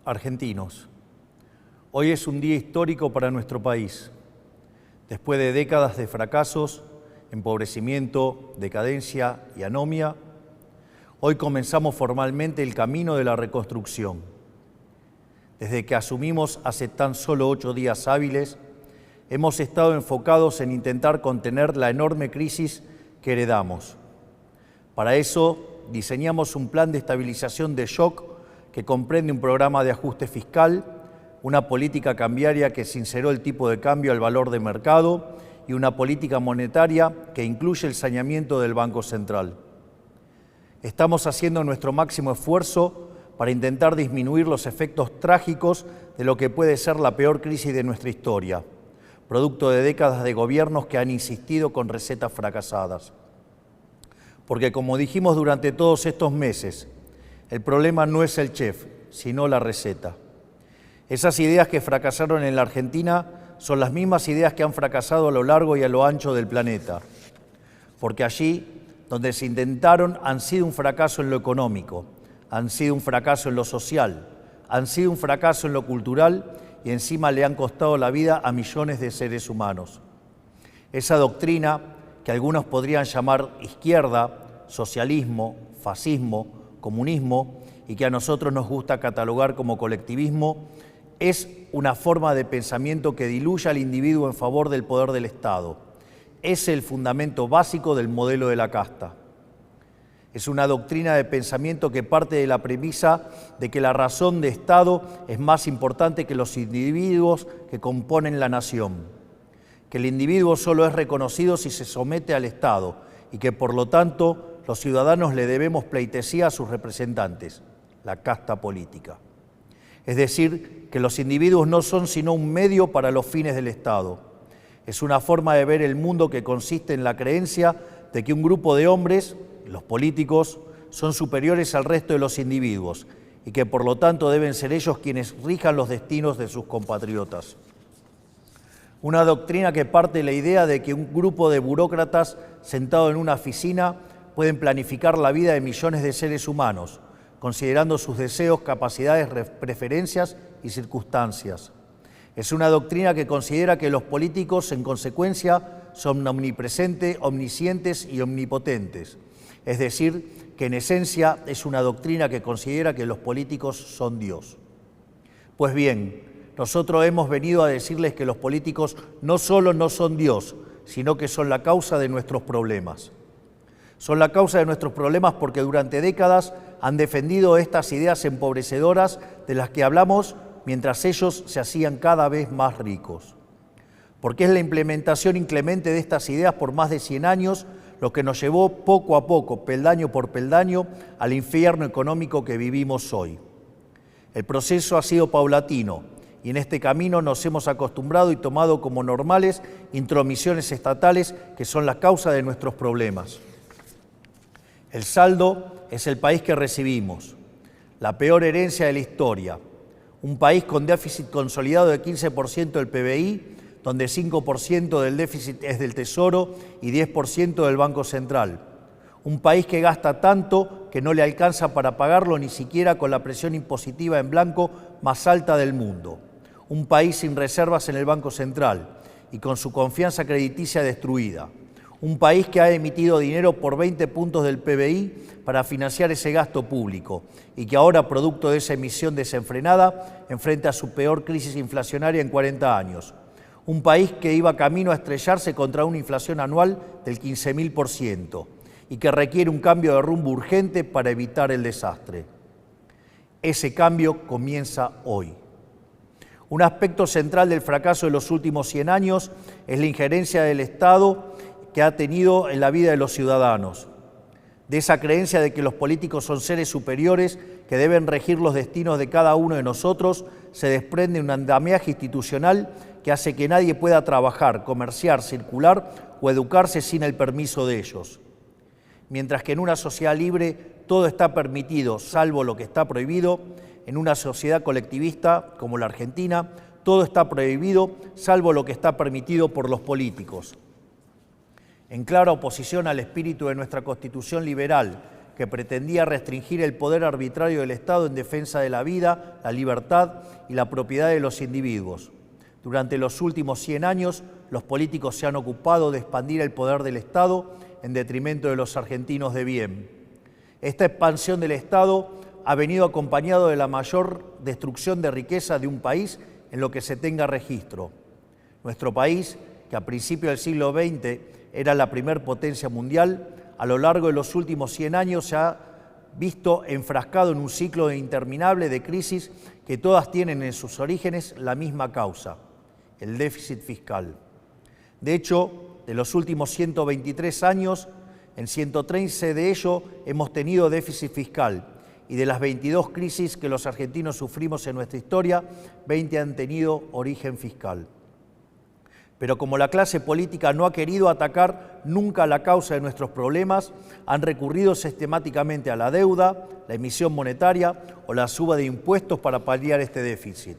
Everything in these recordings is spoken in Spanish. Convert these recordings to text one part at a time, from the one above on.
Argentinos, hoy es un día histórico para nuestro país. Después de décadas de fracasos, empobrecimiento, decadencia y anomia, hoy comenzamos formalmente el camino de la reconstrucción. Desde que asumimos hace tan solo 8 días hábiles, hemos estado enfocados en intentar contener la enorme crisis que heredamos. Para eso, diseñamos un plan de estabilización de shock que comprende un programa de ajuste fiscal, una política cambiaria que sinceró el tipo de cambio al valor de mercado y una política monetaria que incluye el saneamiento del Banco Central. Estamos haciendo nuestro máximo esfuerzo para intentar disminuir los efectos trágicos de lo que puede ser la peor crisis de nuestra historia, producto de décadas de gobiernos que han insistido con recetas fracasadas. Porque como dijimos durante todos estos meses, el problema no es el chef, sino la receta. Esas ideas que fracasaron en la Argentina son las mismas ideas que han fracasado a lo largo y a lo ancho del planeta. Porque allí, donde se intentaron, han sido un fracaso en lo económico, han sido un fracaso en lo social, han sido un fracaso en lo cultural y encima le han costado la vida a millones de seres humanos. Esa doctrina, que algunos podrían llamar izquierda, socialismo, fascismo, comunismo, y que a nosotros nos gusta catalogar como colectivismo, es una forma de pensamiento que diluye al individuo en favor del poder del Estado. Es el fundamento básico del modelo de la casta. Es una doctrina de pensamiento que parte de la premisa de que la razón de Estado es más importante que los individuos que componen la nación, que el individuo solo es reconocido si se somete al Estado y que, por lo tanto, los ciudadanos le debemos pleitesía a sus representantes, la casta política. Es decir, que los individuos no son sino un medio para los fines del Estado. Es una forma de ver el mundo que consiste en la creencia de que un grupo de hombres, los políticos, son superiores al resto de los individuos y que por lo tanto deben ser ellos quienes rijan los destinos de sus compatriotas. Una doctrina que parte de la idea de que un grupo de burócratas sentado en una oficina pueden planificar la vida de millones de seres humanos, considerando sus deseos, capacidades, preferencias y circunstancias. Es una doctrina que considera que los políticos, en consecuencia, son omnipresentes, omniscientes y omnipotentes. Es decir, que en esencia es una doctrina que considera que los políticos son Dios. Pues bien, nosotros hemos venido a decirles que los políticos no solo no son Dios, sino que son la causa de nuestros problemas. Son la causa de nuestros problemas porque durante décadas han defendido estas ideas empobrecedoras de las que hablamos mientras ellos se hacían cada vez más ricos. Porque es la implementación inclemente de estas ideas por más de 100 años lo que nos llevó poco a poco, peldaño por peldaño, al infierno económico que vivimos hoy. El proceso ha sido paulatino y en este camino nos hemos acostumbrado y tomado como normales intromisiones estatales que son la causa de nuestros problemas. El saldo es el país que recibimos, la peor herencia de la historia, un país con déficit consolidado de 15% del PBI, donde 5% del déficit es del Tesoro y 10% del Banco Central. Un país que gasta tanto que no le alcanza para pagarlo ni siquiera con la presión impositiva en blanco más alta del mundo. Un país sin reservas en el Banco Central y con su confianza crediticia destruida. Un país que ha emitido dinero por 20 puntos del PBI para financiar ese gasto público y que ahora, producto de esa emisión desenfrenada, enfrenta su peor crisis inflacionaria en 40 años. Un país que iba camino a estrellarse contra una inflación anual del 15.000% y que requiere un cambio de rumbo urgente para evitar el desastre. Ese cambio comienza hoy. Un aspecto central del fracaso de los últimos 100 años es la injerencia del Estado que ha tenido en la vida de los ciudadanos, de esa creencia de que los políticos son seres superiores que deben regir los destinos de cada uno de nosotros, se desprende un andamiaje institucional que hace que nadie pueda trabajar, comerciar, circular o educarse sin el permiso de ellos. Mientras que en una sociedad libre todo está permitido, salvo lo que está prohibido, en una sociedad colectivista como la Argentina, todo está prohibido, salvo lo que está permitido por los políticos. En clara oposición al espíritu de nuestra Constitución liberal, que pretendía restringir el poder arbitrario del Estado en defensa de la vida, la libertad y la propiedad de los individuos. Durante los últimos 100 años, los políticos se han ocupado de expandir el poder del Estado en detrimento de los argentinos de bien. Esta expansión del Estado ha venido acompañado de la mayor destrucción de riqueza de un país en lo que se tenga registro. Nuestro país, que a principios del siglo XX era la primer potencia mundial, a lo largo de los últimos 100 años se ha visto enfrascado en un ciclo interminable de crisis que todas tienen en sus orígenes la misma causa: el déficit fiscal. De hecho, de los últimos 123 años, en 113 de ellos hemos tenido déficit fiscal, y de las 22 crisis que los argentinos sufrimos en nuestra historia, 20 han tenido origen fiscal. Pero como la clase política no ha querido atacar nunca la causa de nuestros problemas, han recurrido sistemáticamente a la deuda, la emisión monetaria o la suba de impuestos para paliar este déficit.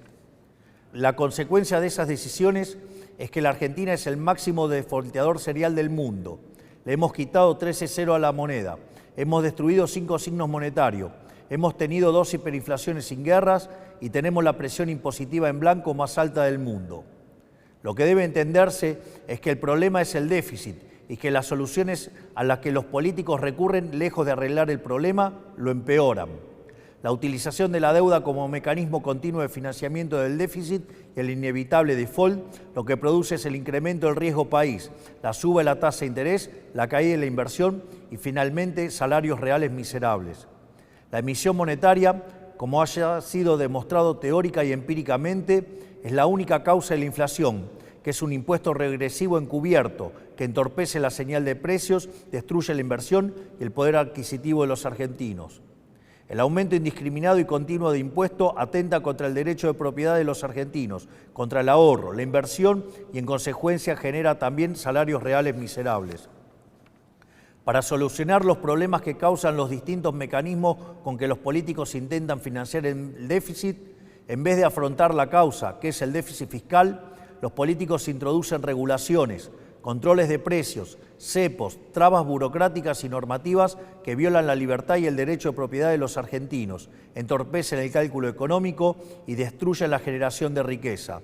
La consecuencia de esas decisiones es que la Argentina es el máximo defaulteador serial del mundo. Le hemos quitado 13-0 a la moneda, hemos destruido 5 signos monetarios, hemos tenido 2 hiperinflaciones sin guerras y tenemos la presión impositiva en blanco más alta del mundo. Lo que debe entenderse es que el problema es el déficit y que las soluciones a las que los políticos recurren, lejos de arreglar el problema, lo empeoran. La utilización de la deuda como mecanismo continuo de financiamiento del déficit y el inevitable default, lo que produce es el incremento del riesgo país, la suba de la tasa de interés, la caída de la inversión y finalmente salarios reales miserables. La emisión monetaria, como haya sido demostrado teórica y empíricamente, es la única causa de la inflación, que es un impuesto regresivo encubierto que entorpece la señal de precios, destruye la inversión y el poder adquisitivo de los argentinos. El aumento indiscriminado y continuo de impuestos atenta contra el derecho de propiedad de los argentinos, contra el ahorro, la inversión y en consecuencia genera también salarios reales miserables. Para solucionar los problemas que causan los distintos mecanismos con que los políticos intentan financiar el déficit, en vez de afrontar la causa, que es el déficit fiscal, los políticos introducen regulaciones, controles de precios, cepos, trabas burocráticas y normativas que violan la libertad y el derecho de propiedad de los argentinos, entorpecen el cálculo económico y destruyen la generación de riqueza.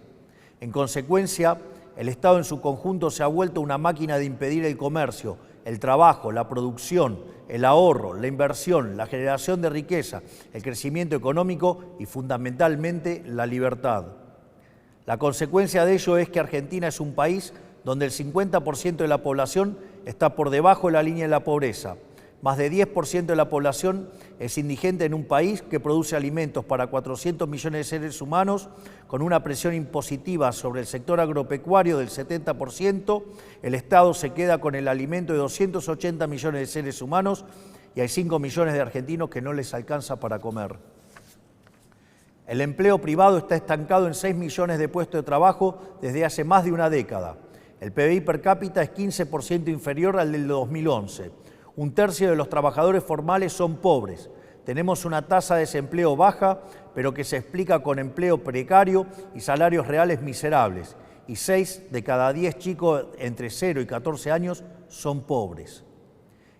En consecuencia, el Estado en su conjunto se ha vuelto una máquina de impedir el comercio, el trabajo, la producción, el ahorro, la inversión, la generación de riqueza, el crecimiento económico y fundamentalmente la libertad. La consecuencia de ello es que Argentina es un país donde el 50% de la población está por debajo de la línea de la pobreza. Más de 10% de la población es indigente en un país que produce alimentos para 400 millones de seres humanos, con una presión impositiva sobre el sector agropecuario del 70%, el Estado se queda con el alimento de 280 millones de seres humanos y hay 5 millones de argentinos que no les alcanza para comer. El empleo privado está estancado en 6 millones de puestos de trabajo desde hace más de una década. El PBI per cápita es 15% inferior al del 2011. Un tercio de los trabajadores formales son pobres. Tenemos una tasa de desempleo baja, pero que se explica con empleo precario y salarios reales miserables. Y 6 de cada 10 chicos entre 0 y 14 años son pobres.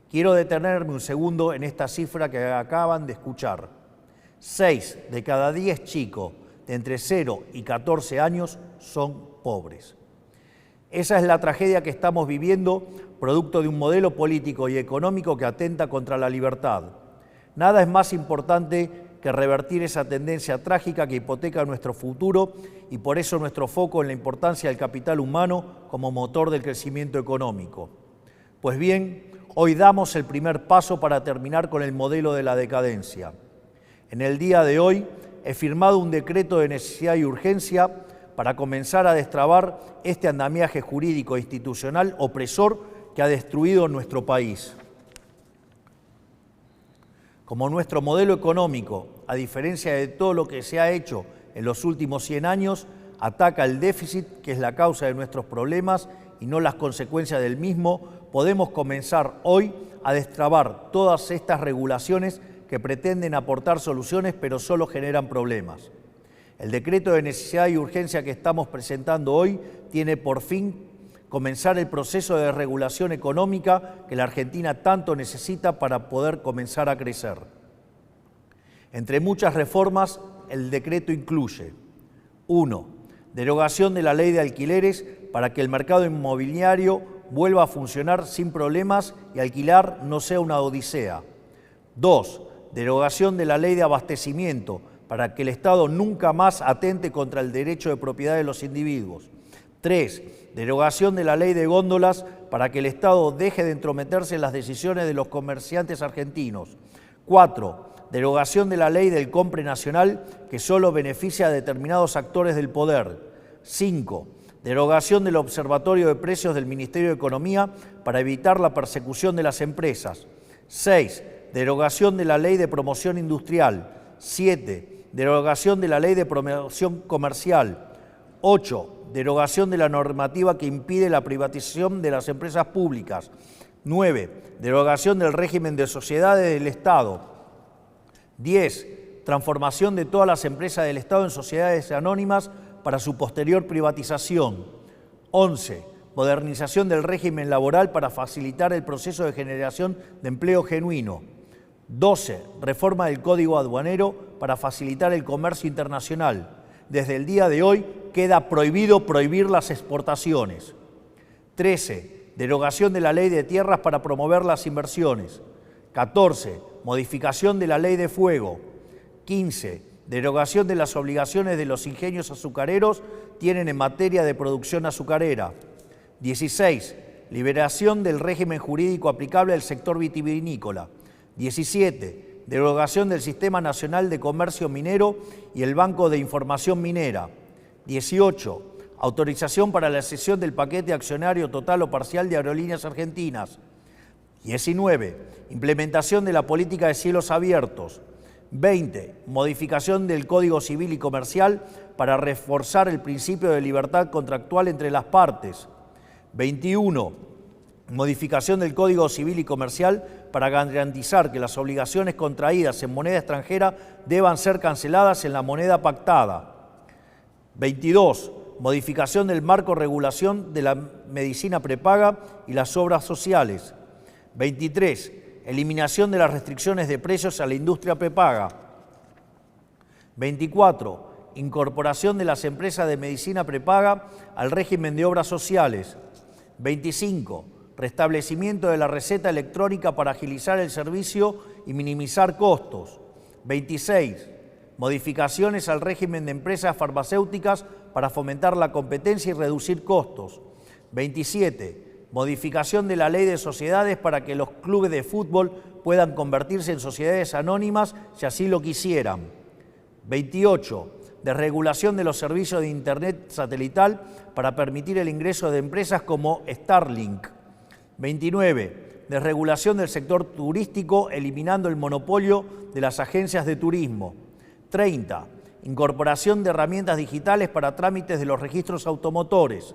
Quiero detenerme un segundo en esta cifra que acaban de escuchar. 6 de cada 10 chicos de entre 0 y 14 años son pobres. Esa es la tragedia que estamos viviendo, producto de un modelo político y económico que atenta contra la libertad. Nada es más importante que revertir esa tendencia trágica que hipoteca nuestro futuro y por eso nuestro foco en la importancia del capital humano como motor del crecimiento económico. Pues bien, hoy damos el primer paso para terminar con el modelo de la decadencia. En el día de hoy he firmado un decreto de necesidad y urgencia para comenzar a destrabar este andamiaje jurídico e institucional opresor que ha destruido nuestro país. Como nuestro modelo económico, a diferencia de todo lo que se ha hecho en los últimos 100 años, ataca el déficit, que es la causa de nuestros problemas y no las consecuencias del mismo, podemos comenzar hoy a destrabar todas estas regulaciones que pretenden aportar soluciones pero solo generan problemas. El decreto de necesidad y urgencia que estamos presentando hoy tiene por fin comenzar el proceso de regulación económica que la Argentina tanto necesita para poder comenzar a crecer. Entre muchas reformas, el decreto incluye: 1. Derogación de la ley de alquileres para que el mercado inmobiliario vuelva a funcionar sin problemas y alquilar no sea una odisea. 2. Derogación de la ley de abastecimiento para que el Estado nunca más atente contra el derecho de propiedad de los individuos. 3. Derogación de la ley de góndolas para que el Estado deje de entrometerse en las decisiones de los comerciantes argentinos. 4. Derogación de la ley del compre nacional que solo beneficia a determinados actores del poder. 5. Derogación del Observatorio de Precios del Ministerio de Economía para evitar la persecución de las empresas. 6. Derogación de la Ley de Promoción Industrial. 7. Derogación de la Ley de Promoción Comercial. 8. Derogación de la normativa que impide la privatización de las empresas públicas. 9. Derogación del régimen de sociedades del Estado. 10. Transformación de todas las empresas del Estado en sociedades anónimas para su posterior privatización. 11. Modernización del régimen laboral para facilitar el proceso de generación de empleo genuino. 12. Reforma del Código Aduanero para facilitar el comercio internacional. Desde el día de hoy queda prohibido prohibir las exportaciones. 13. Derogación de la Ley de Tierras para promover las inversiones. 14. Modificación de la Ley de Fuego. 15. Derogación de las obligaciones de los ingenios azucareros tienen en materia de producción azucarera. 16. Liberación del régimen jurídico aplicable al sector vitivinícola. 17. Derogación del Sistema Nacional de Comercio Minero y el Banco de Información Minera. 18. Autorización para la cesión del paquete accionario total o parcial de Aerolíneas Argentinas. 19. Implementación de la política de cielos abiertos. 20. Modificación del Código Civil y Comercial para reforzar el principio de libertad contractual entre las partes. 21. Modificación del Código Civil y Comercial para garantizar que las obligaciones contraídas en moneda extranjera deban ser canceladas en la moneda pactada. 22. Modificación del marco de regulación de la medicina prepaga y las obras sociales. 23. Eliminación de las restricciones de precios a la industria prepaga. 24. Incorporación de las empresas de medicina prepaga al régimen de obras sociales. 25. Restablecimiento de la receta electrónica para agilizar el servicio y minimizar costos. 26. Modificaciones al régimen de empresas farmacéuticas para fomentar la competencia y reducir costos. 27. Modificación de la ley de sociedades para que los clubes de fútbol puedan convertirse en sociedades anónimas si así lo quisieran. 28. Desregulación de los servicios de Internet satelital para permitir el ingreso de empresas como Starlink. 29. Desregulación del sector turístico eliminando el monopolio de las agencias de turismo. 30. Incorporación de herramientas digitales para trámites de los registros automotores.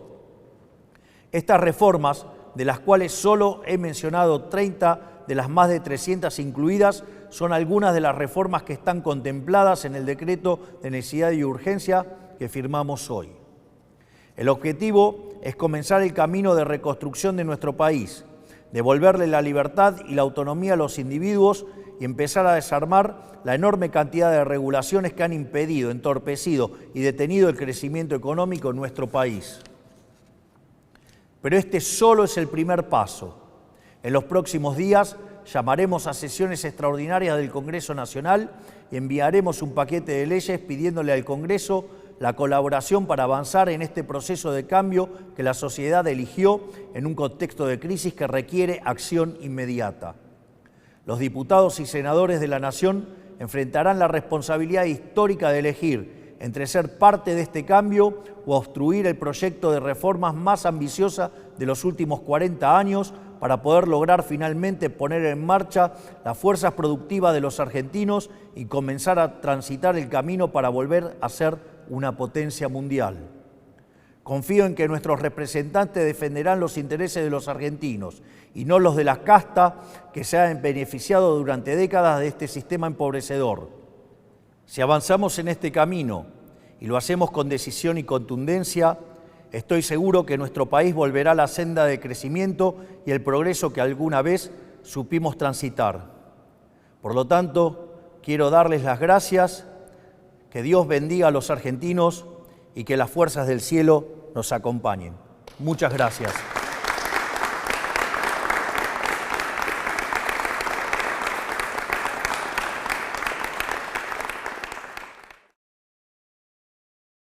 Estas reformas, de las cuales solo he mencionado 30 de las más de 300 incluidas, son algunas de las reformas que están contempladas en el decreto de necesidad y urgencia que firmamos hoy. El objetivo es comenzar el camino de reconstrucción de nuestro país, devolverle la libertad y la autonomía a los individuos y empezar a desarmar la enorme cantidad de regulaciones que han impedido, entorpecido y detenido el crecimiento económico en nuestro país. Pero este solo es el primer paso. En los próximos días llamaremos a sesiones extraordinarias del Congreso Nacional y enviaremos un paquete de leyes pidiéndole al Congreso la colaboración para avanzar en este proceso de cambio que la sociedad eligió en un contexto de crisis que requiere acción inmediata. Los diputados y senadores de la Nación enfrentarán la responsabilidad histórica de elegir entre ser parte de este cambio o obstruir el proyecto de reformas más ambiciosa de los últimos 40 años para poder lograr finalmente poner en marcha las fuerzas productivas de los argentinos y comenzar a transitar el camino para volver a ser una potencia mundial. Confío en que nuestros representantes defenderán los intereses de los argentinos y no los de la casta que se han beneficiado durante décadas de este sistema empobrecedor. Si avanzamos en este camino y lo hacemos con decisión y contundencia, estoy seguro que nuestro país volverá a la senda de crecimiento y el progreso que alguna vez supimos transitar. Por lo tanto, quiero darles las gracias, que Dios bendiga a los argentinos y que las fuerzas del cielo nos acompañen. Muchas gracias.